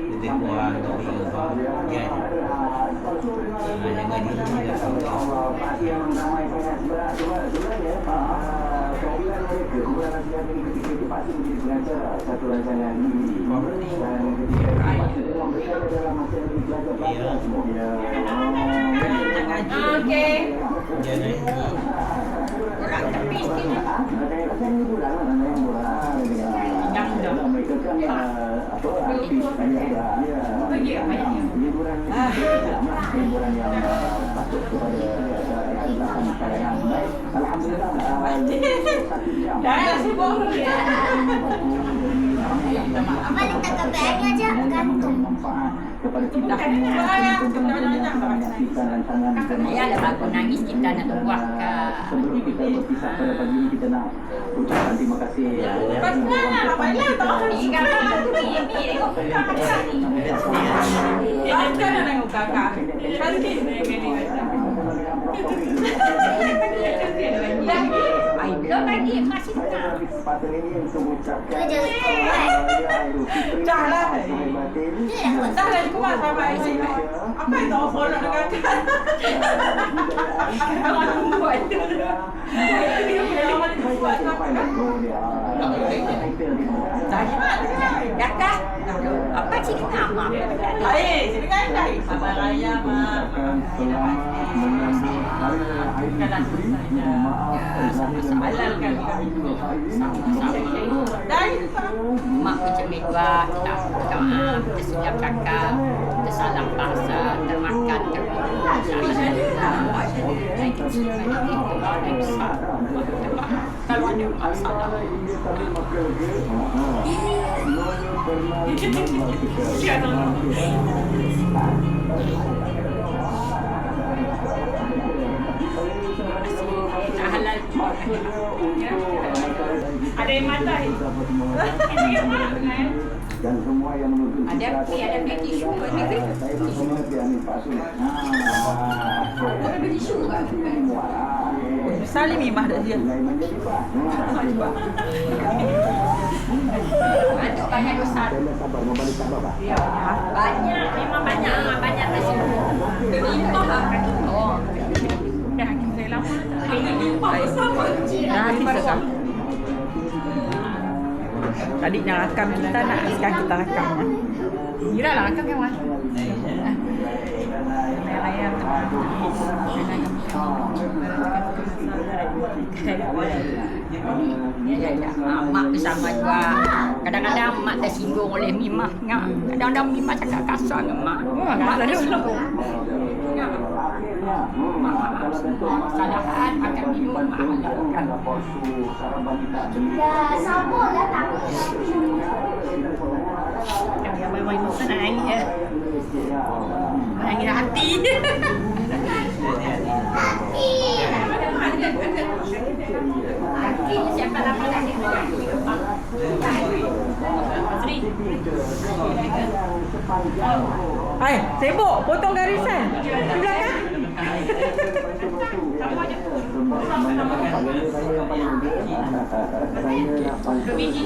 Titik buah untuk dia. Jangan Okey. Orang tepi sikit. Dah sibuk. Apa letak ke beg aja gantung. Ya, ada aku nangis kita nak buah ke. Terima kasih. Ini kan ini tengok. Dia kan nengok kakak. Kan gini Ai belum lagi masih tak. Tu je kuat. Dah lah. Dia dah Dah lah kuat sama ini. Apa itu offer nak kakak? Buat tu. Dia punya buat apa? Ya kah? Apa sih nama? Sini kan dah. Sabar raya mak. Halal kan? Dah. Mak macam dua tak doa setiap kakak tersalah bahasa termakan kalau ada masalah halal Ada yang mata. Ini yang mana? Dan semua yang menuntut ada tisu ni ada tisu kan Salim imah dah dia. ada banyak dosa banyak memang banyak tisu kelima kaki Dah hakim saya lama. Kelima sama. Dah hakim dah. Tadi nak rakam kita nak sekarang kita rakam. Kira lah rakam yang mana? Layar mak bersama juga. Kadang-kadang mak tersinggung oleh Mimah. Kadang-kadang Mimah cakap kasar dengan mak. Mak tersinggung. Kesalahan akan minum mak halalkan. Dah sabuk dah tak. yang main-main makan nangis ya. Nangis hati. Kaki siapa lama tadi? Sri. Hai, sibuk potong garisan. Di belakang. Biji.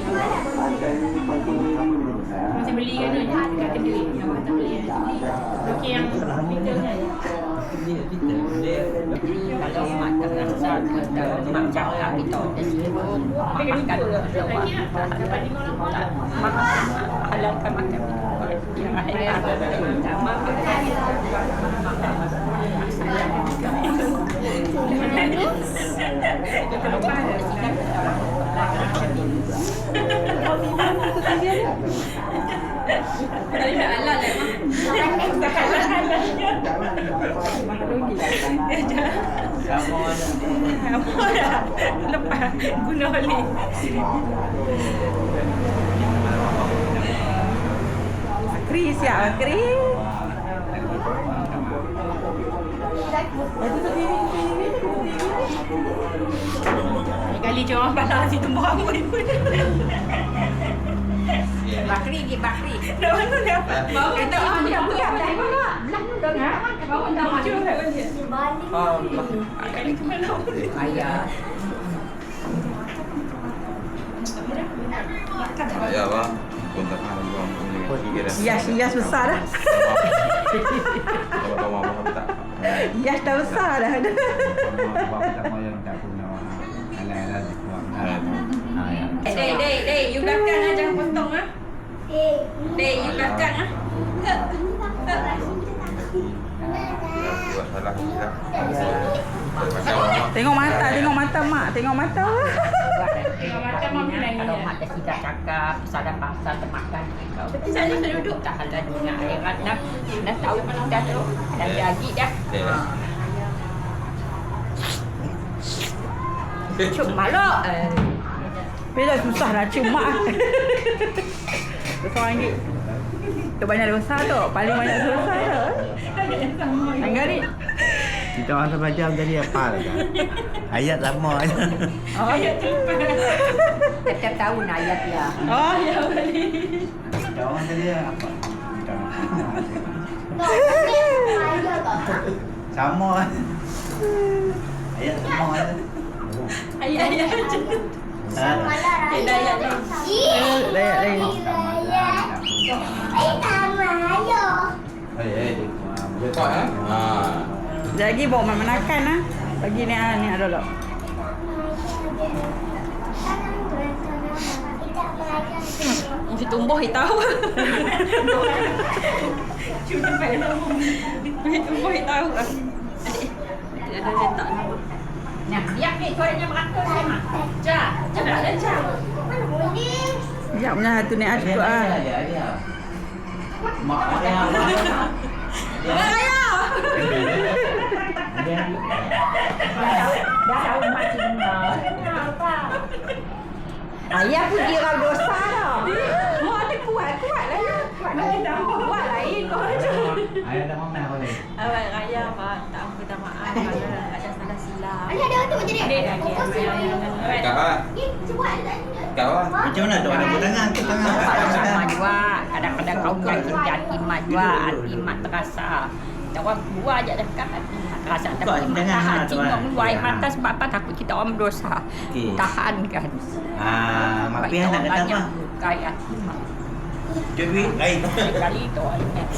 Masih beli kan ni? Kat kedai. Yang mana beli? Okey yang pintunya ya. Kalau mak terasa mak cakap kita tersinggung, mak makan lagi dapat 5 orang. Mak halalkan makan yang ada mak Tadi dah halal lah mak. Apa dah? Lepas guna balik. Akri siap Akri. Kali jawab balas situ rambut pun. Bakri ke bakri. Dah mana dia? Bawa kita dia bukan dah bawa. Belah tu dah. Bawa dah maju dah kan dia. Balik. Kali ke mana? Ayah. Hias besar dah. Kalau kau mau tak. Hias dah besar dah. Dek, you belakang ah, jangan potong ah. Dek, you belakang ah. Buat salah kita. Tengok mata mak, tengok mata. Tengok mata mak menangis. Kalau mak dah tidak cakap, salah pasal termakan kau. Saya sudah duduk tak halal dunia akhirat dah tahu dah tu. Dah jadi dah. Cuma lo. Bila susah nak cium mak. RM1. Tu banyak dosa tu. Paling banyak dosa tu. Anggar ni. Kita orang semacam tadi apa kan? Ayat sama je. Oh, ayat tu. Setiap tahun ayat dia. Oh, ya boleh. Kita orang tadi apa? Kita sama. Ayat sama je. Ayat je. Sama lah raya. Ayat je. Lain. Sama raya. Betul eh? Sekejap lagi bawa mak menakan lah. Bagi ni ada dulu. Mesti tumbuh hitam. Cuma sampai tumbuh hitam. Adik. Ada letak nama. Nah, biar ni korangnya beratur saya mak. Jangan ada jam. Sekejap punya tu ni ada tu ah. Mak ada apa? Raya. Dah tahu mak Cina. Ayah pun kira dosa dah. Oh, ada kuat lah ya. Kuat lain kau je. Ayat dah mana boleh? Awak raya mak tak minta maaf kalau ada salah silap. Ayah dah tu jadi. Adik lagi. Kau ah. Kau ah. Macam mana tu ada tangan ke tangan? Sama juga. Kadang-kadang kau nyakin hati mak juga. Hati mak terasa. Kita orang keluar je dekat hati mak terasa. Kau dengan hati mak keluar air mata sebab apa? Takut kita orang berdosa. Okey. Tahan kan. Mak pian nak datang mah. Kaya hati mak. Jadi, lain. Kali tu ingat.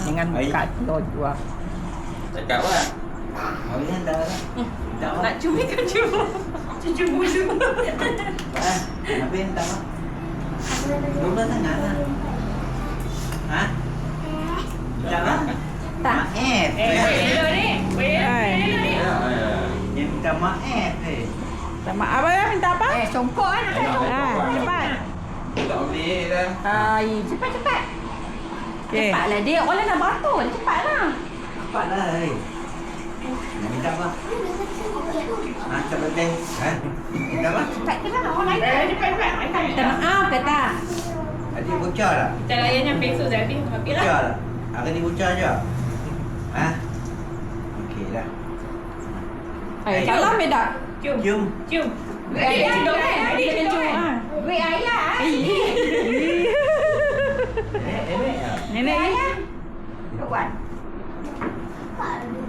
Dengan buka telur juga. Cakap lah. Mak pian dah lah. Dah lah. Nak cumi kan cuma. Cucu busu. Mak pian dah lah. Dua tangan lah. Ha? Dah lah. Tak. Hello ni. Dia minta maaf Tak maaf ya, minta apa? Songkok kan? Cepat. Tak boleh dah. Cepat. Okey. Cepatlah dia. Orang nak beratur. Cepatlah. Cepatlah. Nak minta apa? Ha, cepat deh. Ha? Minta apa? Cepat ke lah. Orang lain. Cepat. Minta maaf kata. Tadi bocor tak? Kita layarnya besok jadi tapi Bocor tak? Hari ni bocor je? Ha? Okey dah. salam dah. Cium. Ayah cendol. Adik cendol. Duit ayah. Nenek ni. Kawan.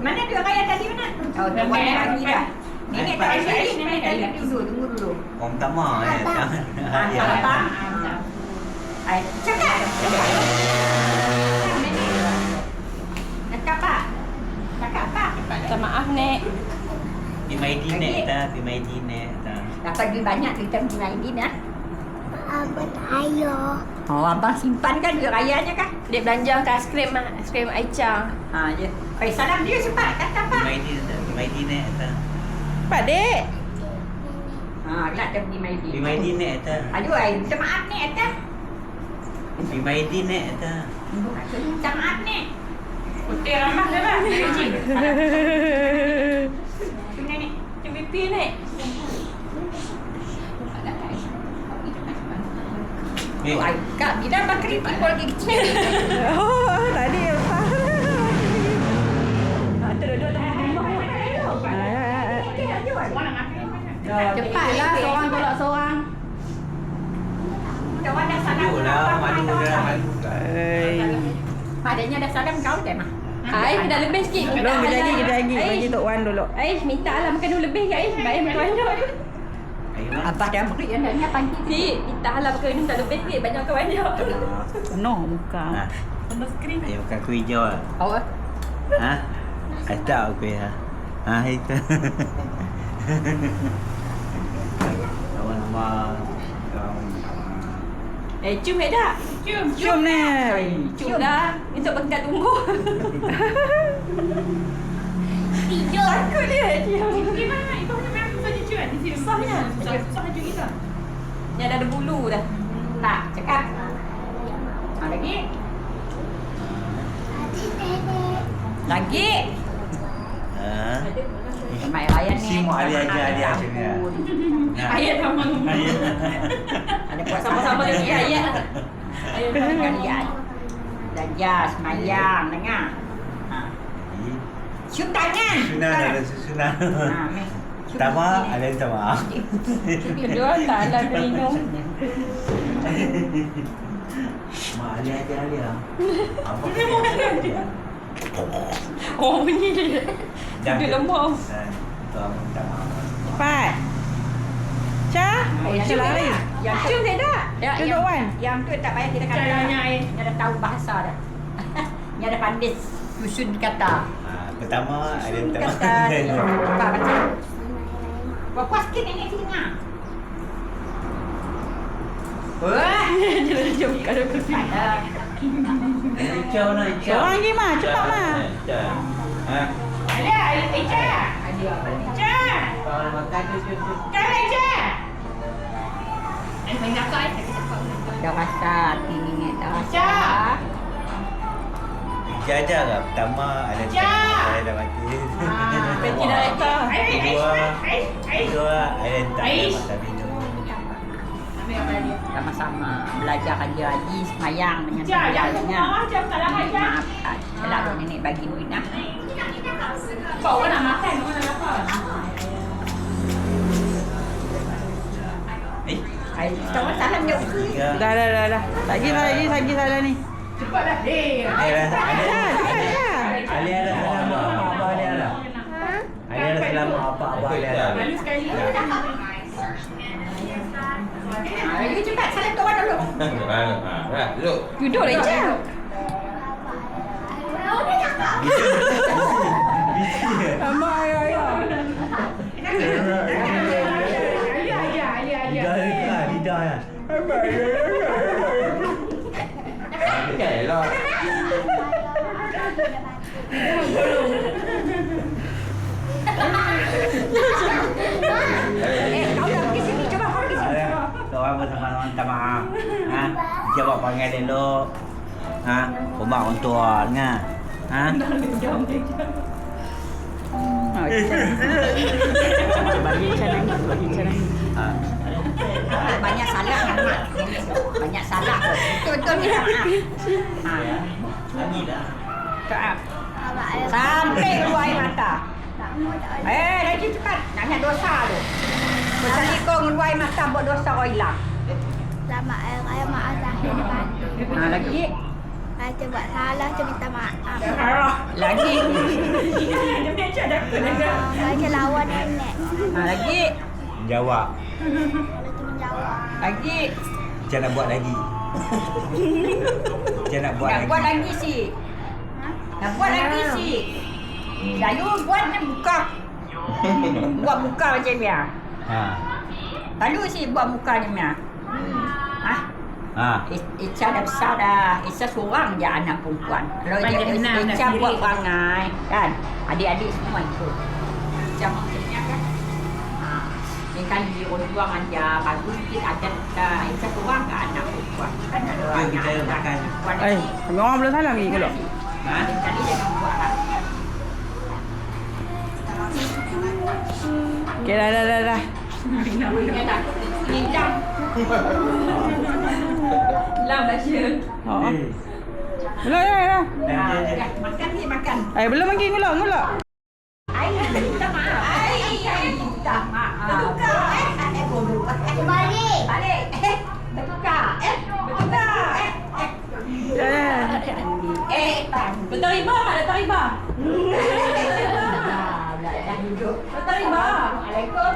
Mana duit ayah tadi mana? Oh, tuan lagi dah. Nenek tak ada. Nenek tak ada. Tunggu dulu. Orang pertama Apa? Ay, cakap. Cakap apa? Cakap apa? Minta maaf nek. Pimaidi nek ta, pimaidi nek ta. Dah pergi banyak kita pergi main din ah. Abang ayah. Oh, abang simpan kan duit rayanya kan? Dia belanja kat aiskrim mak, aiskrim Aicha. Ha, je. Salam dia cepat kata apa? Pimaidi ta, pimaidi nek ta. Cepat dek. Ha, nak dia pergi main din. Pimaidi nek ta. Aduh, ai minta maaf ni kata. Pimaidi nek ta. Minta maaf ni. Putih ramah dah lah. Ni. MVP nek. Eh, Ai, Kak, bila bakri timbul lagi kecil. Oh, tadi besar. Duduk Cepatlah seorang tolak seorang. Kawan dah salam. maju lah, maju dah, maju dah. Padanya dah salam kau dah mah. Ais dah lebih sikit. Belum kejap lagi. Bagi Tok Wan dulu. Ais minta lah makan dulu lebih ke Ais. Bayar makan dulu. Ayo lah. Abah dah beri anaknya panci. Cik, kita halal pakai ni tak lebih sikit. Banyak ke banyak. Penuh muka. Ha. Penuh skrin. Ayo makan kuih hijau lah. Oh, Ha? Ada kuih ha. Ha itu. Nama-nama Cium tak? Cium ni. Cium dah. Untuk pegang tunggu. Tidur. Takut dia cium. Gimana? Itu memang susah cium kan? Susahnya. Susah cium kita. Yang dah ada bulu dah. tak cakap. Lagi. Adik nenek. Lagi. ha. Mai raya ni. Si mak Ali aja Ali aja ni. Ayat sama. Ayat. Ada buat Sama-sama lagi ayat. Ayat kalian. Belajar semayang dengar. Ha. Cium tangan. Sunnah ada sunnah. Ha, ni. Pertama ada yang sama. Kedua tak halal minum. Mak Ali aja Ali ah. Apa? Oh bunyi dia. Dia lemah. Tuan minta maaf. Cepat. Cah. Cah lari. Yang Cium tak? Ya, Duduk, Wan. yang tu tak payah kita kata. Caranya, Dia dah tahu bahasa dah. Dia ada pandai susun kata. Pertama ada yang tak Kata apa baca. Puas sikit nenek sini dengar. Wah, Dia cium kalau kursi. ada. Hijau nak hijau. Orang lagi mah. Cepat mah. Ha. Ada, Ica. Ica. Kalau makan tu. Kan Ica. Main kakak ni. Dah rasa hati ni dah rasa. Cak. Jaja lah. Pertama ada yang Cak. saya dah mati. Peti dah letak. Kedua ada yang tak ada makan minum. Sama-sama belajar haji semayang dengan Cak, yang semayangnya. macam tak lah Cak. Maafkan. Selalu nenek bagi duit dah. Kau nak makan, kau nak lapar. Ai, tahu salam dia. Dah. Lagi salah ni. Cepat dah. Ada. Cepat. Ali ada selama apa Ali ada? Ali ada selama apa Ali ada? Malu sekali. Lagi cepat salam kawan dulu. Ha. Duduk. Duduk dah Ica. Amak ayah. Lidah ya. Okay lah. Kau dah pergi sini coba kau pergi sini. Seorang bersama-sama minta maaf. Ha? Jawab panggil elok. Ha? Rumah orang tua dengar. Ha? Bagi cara ni. Ha. Banyak salah kan mak. Banyak salah. Betul ni maaf. Ha. Lagi dah. Maaf. Sampai keluar air mata. Lagi cepat. Nak dosa tu. Pasal kau keluar air mata buat dosa kau hilang. Lama saya maaf zahir depan. Ha lagi. Saya buat salah, saya minta maaf. Lagi. Saya lawan nenek. Ha lagi. Jawab. Saya menjawab. Lagi. Macam nak buat lagi. Macam nak buat Nak lagi. buat lagi si. Nak buat lagi si. Lalu buat ni buka. Buat muka macam ni. Ha. Lalu si buat muka ni ni. Ha? Ha. Ica dah besar dah. Ica seorang je anak perempuan. Kalau dia Ica buat perangai kan. Adik-adik semua ikut. Ica macam ni kan. Ha. Ni kan dia orang juang aja. Bagus sikit adat dah. Ica seorang ke anak perempuan. Kan ada Jom anak kita makan. perempuan. Kami orang belum salam lagi ke tak? Ha? Kali jangan buat lah. Okay, dah. Dia tak hilang. Lam dah share. Oh. Belum dah. Ha, makan ni makan. Belum lagi ngulak. Ai minta maaf. Ai minta maaf. Bertukar Balik. Balik. Bertukar. Bertukar. Betul riba, ada tak riba? Dah duduk. Betul riba. Assalamualaikum.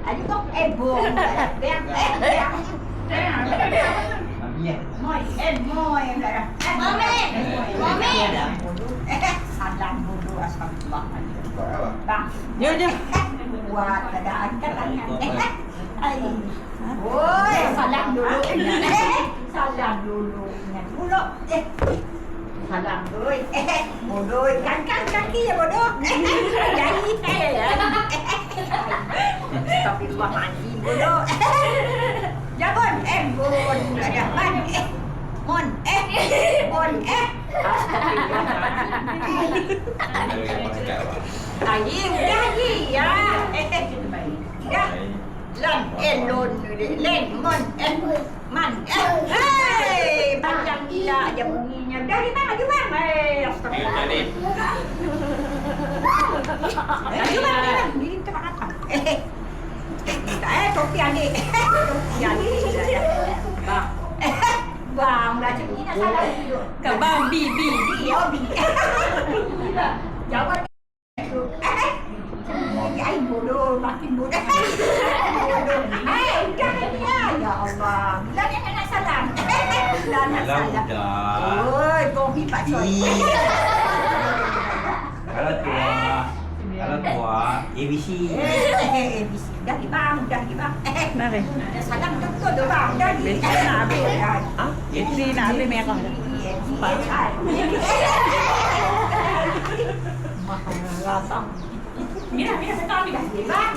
Ayo kok bong. Beng. Iya. Moi moi. Mami. Mami. Salam dulu astagfirullah. Bang. Dia. Buat keadaan katanya. Woi, salam dulu. Salam dulu. Dulu. Salam dulu. Bodoh. Kan kaki ya bodoh. Jadi astagfirullah mandi bodoh. Jabon, bon. Ada ban. Mon, bon, Ayi, udah ya. Ya. Lan, lon, len, mon, man, hei, panjang gila aja bunyinya. Dari mana juga, astagfirullah. Dari mana? Di tempat apa? Topi adik. Topi adik. Bang. Bang, dah macam ni nak salah dulu. Kak bang bi. Dia bi. Jawab. Ai bodoh, makin bodoh. Bodoh. Jangan dia. Ya Allah. Bila dia nak salah. Bila nak salah. Oi, bong hi pak coy. Kalau tua ABC. ABC. Dah di bang. Mari. Salam betul tu bang. Dah di. Nak habis. Ini nak ambil merah dah. Rasam. Mira, saya tahu ni. Bang.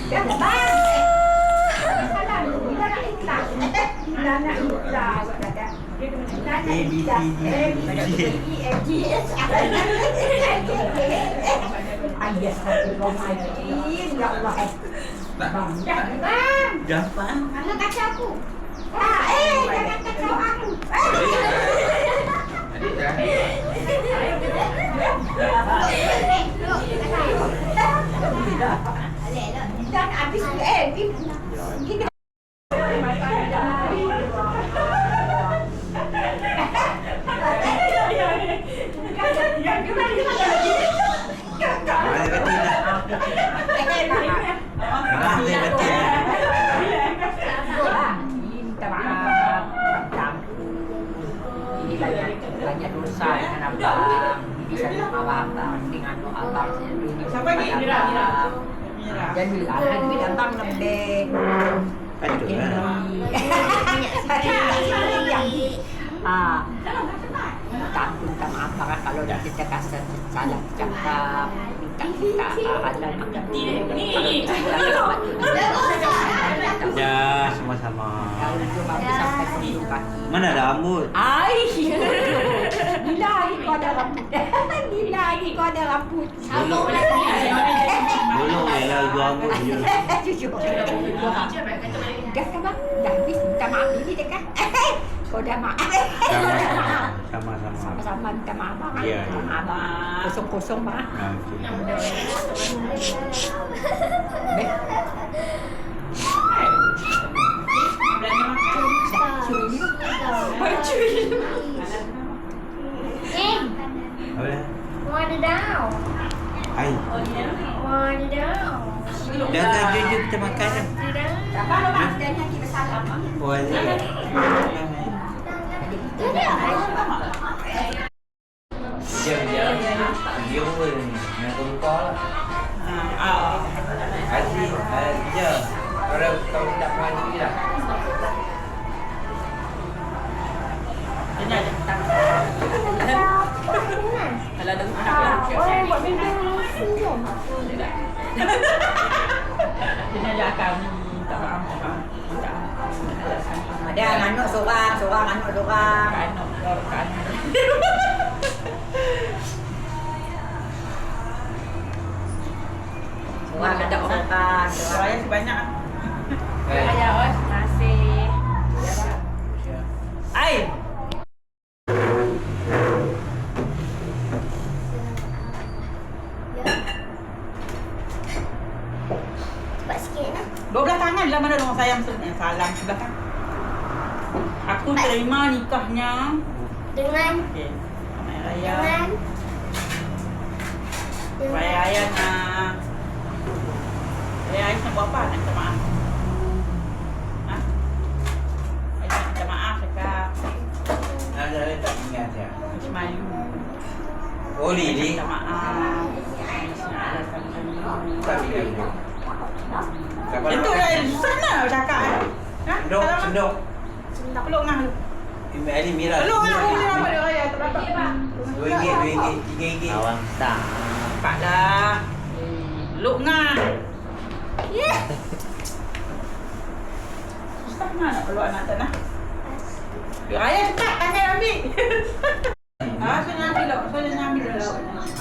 Ya, bang. Salam. Bila nak ikhlas. Bila nak ikhlas. Ayah astagfirullahaladzim. Ya Allah. Bang. Dapat. Jangan kacau aku. Jangan kacau aku. Adik dah. Dan habis kita minta maaf ini banyak dosa dengan abang. Bisa sama abang dengan abang sendiri. Siapa ni? Mira. Jadi alhamdulillah abang lembek. Minta maaf kalau kita kasar salah cakap, minta Allah Ya, sama-sama. sampai penghujung kaki. Mana rambut? Ai, gila ni kau ada rambut. Gila ni kau ada rambut. Belum ya, rambut je. Jujur. Dah kan bang? Dah habis minta maaf ini dah kan? Kau dah maaf. Sama-sama. Sama-sama minta maaf bang. Ya, Minta maaf bang. Kosong-kosong bang. Baik. Wadidaw. Hai. Wadidaw. Dah tadi kita makan. Tak apa bang, dan nanti bersalah bang. Boleh. Dia pun nak lupa lah. Asyik, dia. Kalau kau tak mandi lah. Kalau ada anak lah. Buat benda senyum. Dia nak kami minta maaf. Ada anak seorang, anak seorang. Kan. Seorang ada orang. Saya sebanyak. Ya, terima kasih. Ai. Cepat sikit nak. 12 tangan lah mana orang sayang salam sebelah kan. Aku terima nikahnya. Dengan Okey. Selamat Raya. dengan Raya nak. nak buat apa? Nak minta maaf? Ha? Nak minta maaf cakap. Ada tak ingat ya? Macam malu. Oh, Lili. Minta maaf. Tak ingat. Itu sana cakap. Ha? Sendok, sendok. Tak peluk ngah lu. Ali Mira. Peluk ngah lu apa dia raya tak dapat. RM2, RM3. Awang tak. Cepatlah. Peluk ngah. Susah nak peluk anak tak nak. Raya cepat pandai ambil. Saya ambil lah. Saya ambil lah.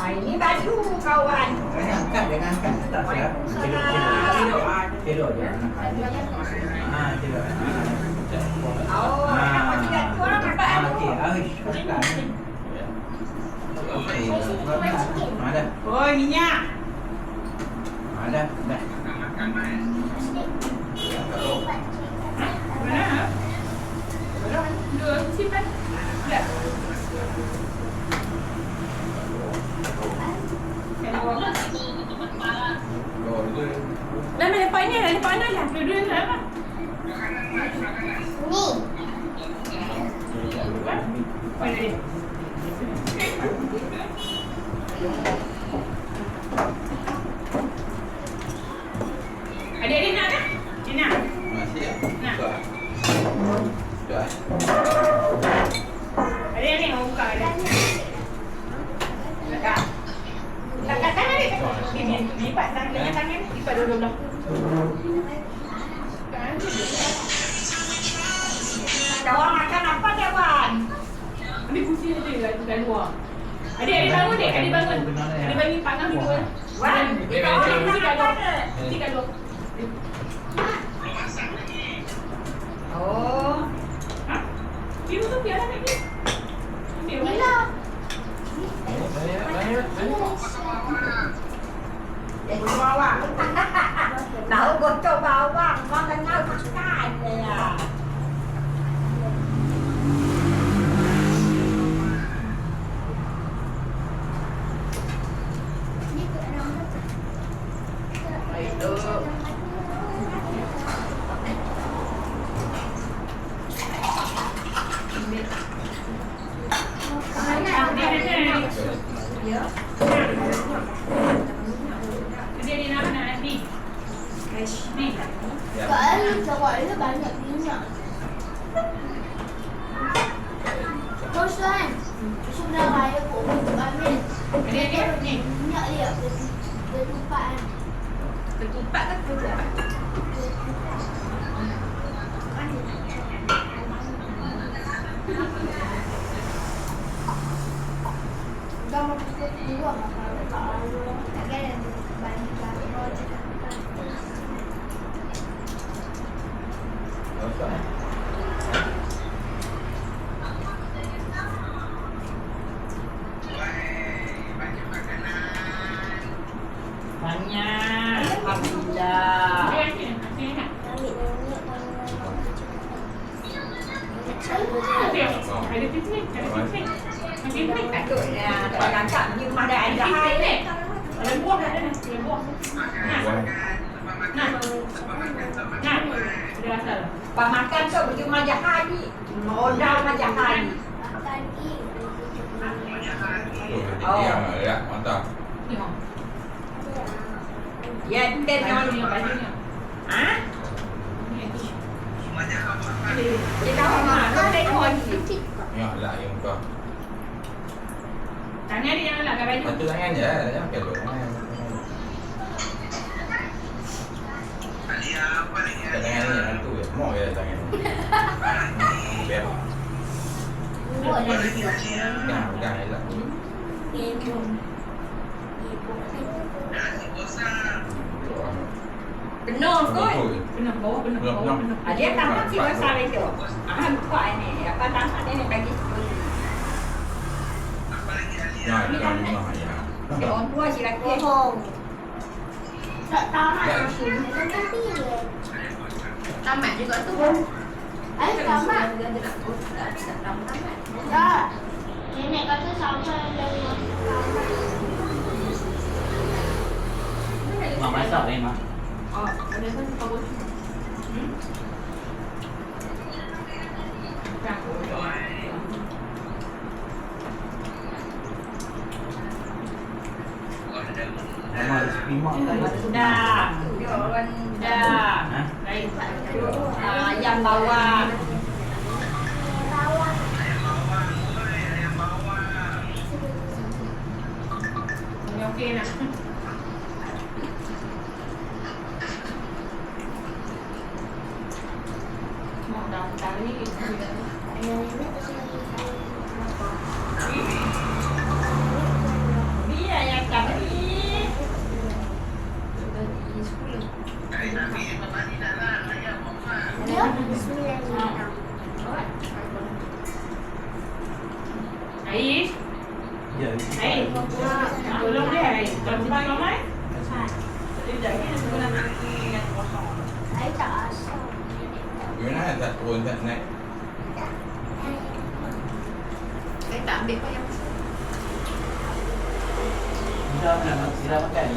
Ini baju kawan. Jangan angkat, jangan angkat. Tak siap. Cedok. Cedok je. Cedok. Oh, nak tidak tu orang cepat. Okey, Aish. Ada. Oi, minyak. Ada. Dah. Mana? Dua simpan. Dah. Dah lepas ni dah lepas lah. Dua-dua dah apa? Ni. Mana dia? Adik-adik nak tak? Dia nak? Masih ya? Nak. Dah. Adik-adik mau buka dia. Lekat. Lekat tangan dia. Ni lipat tangan. Lipat dua-dua belah. Kawan makan apa dia, Wan? Ambil kursi dia kat luar. Adik bangun dek. Adik bangun. Adik bagi panggang dulu. Wan, Kursi kat luar. Kursi kat luar. Oh. Ha? Biru tu biarlah kat dia. Biru. Bila? Jadi bawang. Tahu gocok bawang, makan ngau makan dia. Ni ke orang tu. Dia nak ni. Ni. Kalau cakap dia banyak minyak. Terus kan, sudah raya pun ambil. Adik ni. Minyak dia bertupat kan. Ketupat ke ketupat? Dah mau pukul 2 kalau tak ada. Tak ada banyak lagi. Banyak. Alhamdulillah. Dia ni. Sini nak. Ambil minyak Ada pisik. Ada pisik. Makin pisik. Takutnya tak angkat di rumah dah ada hai ni. Ada buah dah ada. Ada buah. Nah. Nah. Dia asal. Pak makan tu pergi rumah Jahai ni. Modal rumah Jahai ni. makan ni. Ya, mantap. Ni oh. Ya, tenor ni. Ha? Dia tahu mana tenor ni. Ya, lah yang muka. Tangan dia jangan lakar baju. Satu tangan je, jangan kelok. Tangan ni satu je, semua je tangan. Biar. Buat lagi. Pegang je lah. Ibu. Penuh kot. Benar bawah, benar bawah, benar. Dia tangan si besar itu. Kuat ni. Apa tangan dia bagi sepuluh. Ya, jangan rumah ya. Si orang tua si laki. Bohong. Tak tamat aku. Tapi dia. Tamat juga tu. Tamat. Tamat. Tak. Nenek kata sama dengan tamat. Mak masak ni, Mak. Oh, ada kan power. Mama ada sepimak kan? Dah. Dah. Ha? Baik. Ayam bawang. Ini okey nak. Mau dah tadi itu ya. Biar yang kami. Ais, Ya. Ais. Tolong dia Ais. Kalau sebab ramai. Sekejap ni sebenarnya nak ingat kosong. Saya tak asal. Gimana tak turun tak naik? Saya tak ambil pun yang Sila makan.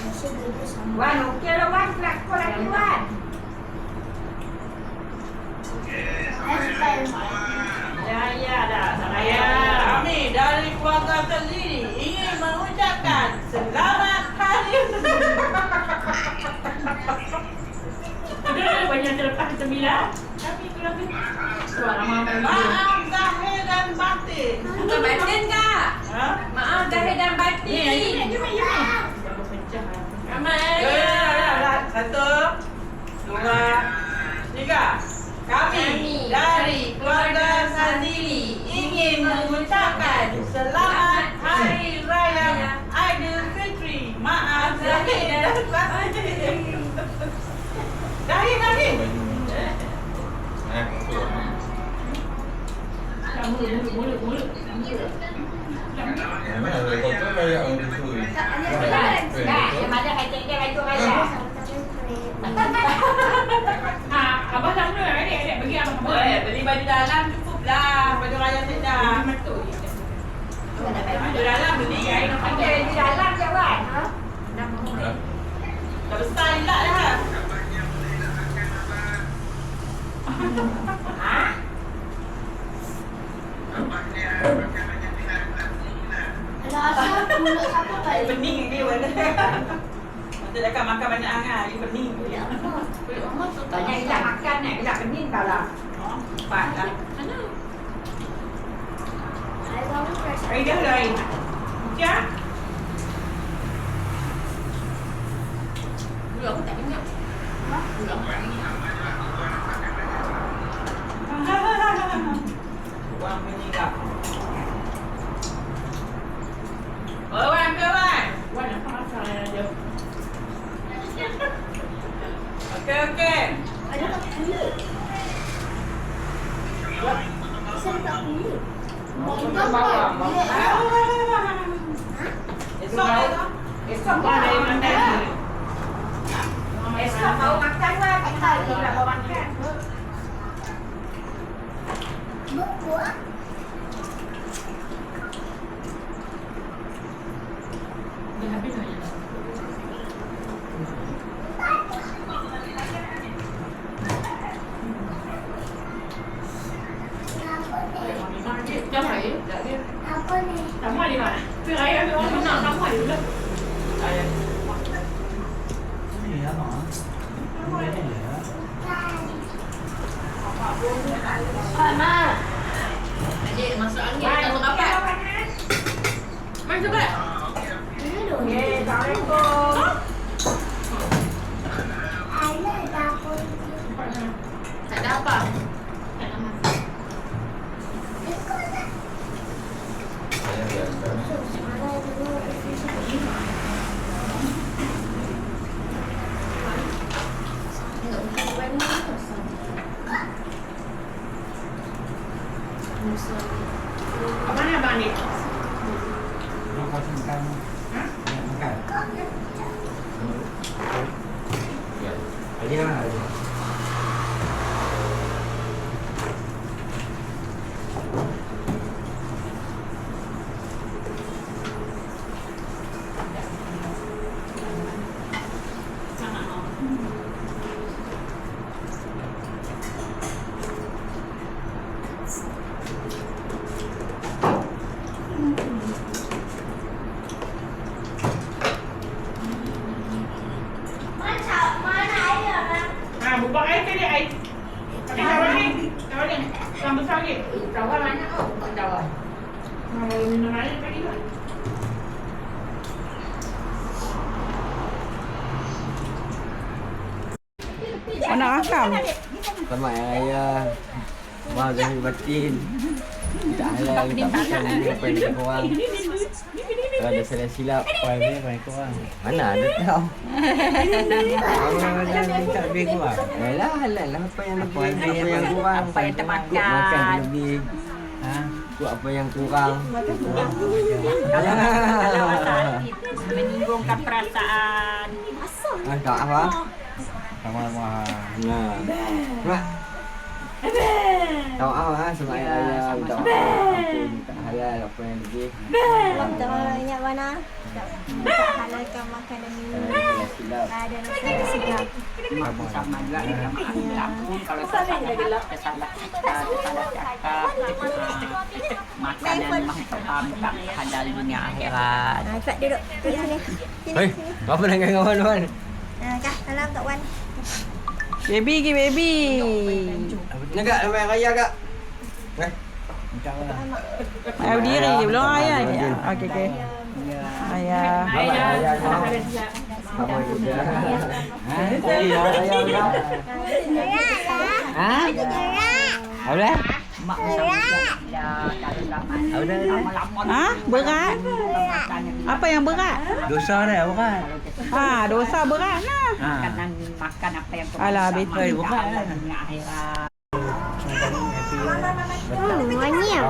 Masih dulu sama. Wan, okey lah Wan. Kelakor lagi Wan. Saya suka yang Ya dah. Saya kami dari keluarga sendiri ingin mengucapkan selamat hari. Ada banyak terlepas kita bilang. Tapi tu lagi. Suara mama Maaf zahir dan batin. Bukan batin kak. Ha? Maaf zahir dan batin. Jom. Jangan pecah. Ramai. Satu, dua, tiga. Kami dari keluarga sendiri ingin mengucapkan selamat Hari Raya Aidilfitri. Maaf zahir dan batin. Dahil. Mulut. Mana ada kotor kayak orang dicuri. Yang ada kacang dia raya. Abang tak boleh adik bagi abang kamu. Beli baju dalam cukup lah. Baju raya sedap. Baju dalam beli. Okey, di dalam je Wan. Dah besar pula dah. Ha? Kalau asal mulut siapa balik? Pening dia mana. Macam cakap makan banyak hangat. Dia pening. Banyak ilak makan nak ilak pening tau lah. Cepat lah. Saya baru rasa. Air dah dah air. Macam? Dulu aku tak ingat. Buang meninggal. Oh, Wan ke Wan? Wan apa masalah dia? Okey. Ada tak kulit? Saya tak kulit. Kita bawang. kulit. Esok esok. Esok Wan dari mana? Esok mau makan Wan. Kita hari nak mau makan. Buat. Dia habis dah. Jam hari, tak dia. Apa ni? Kamu ada mana? Tu raya ambil orang menang kamu ada pula. Ayah. Ni apa? Ma. Adik masuk angin tak tahu apa. Mai cepat. Ini dulu. Okey, Assalamualaikum. Ada dapur. Tak ada apa. Saya biasa. Ada dulu. Apa ni abang ni? Nak kau makan. Nak makan. Ya. Lagi mana lagi? Yang besar ni. Cawan banyak tau. Cawan. Minum air tadi kan. Mana rakam? Selamat Hari Raya. Maaf zahir batin. Tak halal tak makan apa yang kita korang. Kalau ada salah silap, Baik korang. mana ada tahu. Mana minta lebih korang. Alah halal lah apa yang lebih, apa yang kurang. Apa yang termakan. Kuk makan lebih. Ha? Kuk apa yang kurang. Kalau hati menyinggungkan perasaan. Tak apa. Sama-sama. Nah. Mak. Tahu apa sebab Hari Raya minta maaf. Tak halal apa yang lebih. Tak banyak mana. Tak halalkan makanan minum. Silap. Ada nasihat sedap. Sama juga kita maafkan pun kalau tersalah cakap. Makanan mahal halal dunia akhirat. Kak duduk sini. Hei, apa nak dengan kawan-kawan? Kak, salam Kak Wan. Baby ke baby. Nak Kak, selamat Raya Kak. Minta lah. Ayah berdiri belum ayah ni. Okey okey. Ayah. Selamat Raya kau. Apa juga? Raya kau. Ha? Apa? Mak lama-lama. Ha? Berat? Apa yang berat? Dosa dah bukan? Dosa berat lah. Makanan makan apa yang Alah, betul. bukan dunia akhirat. Banyak.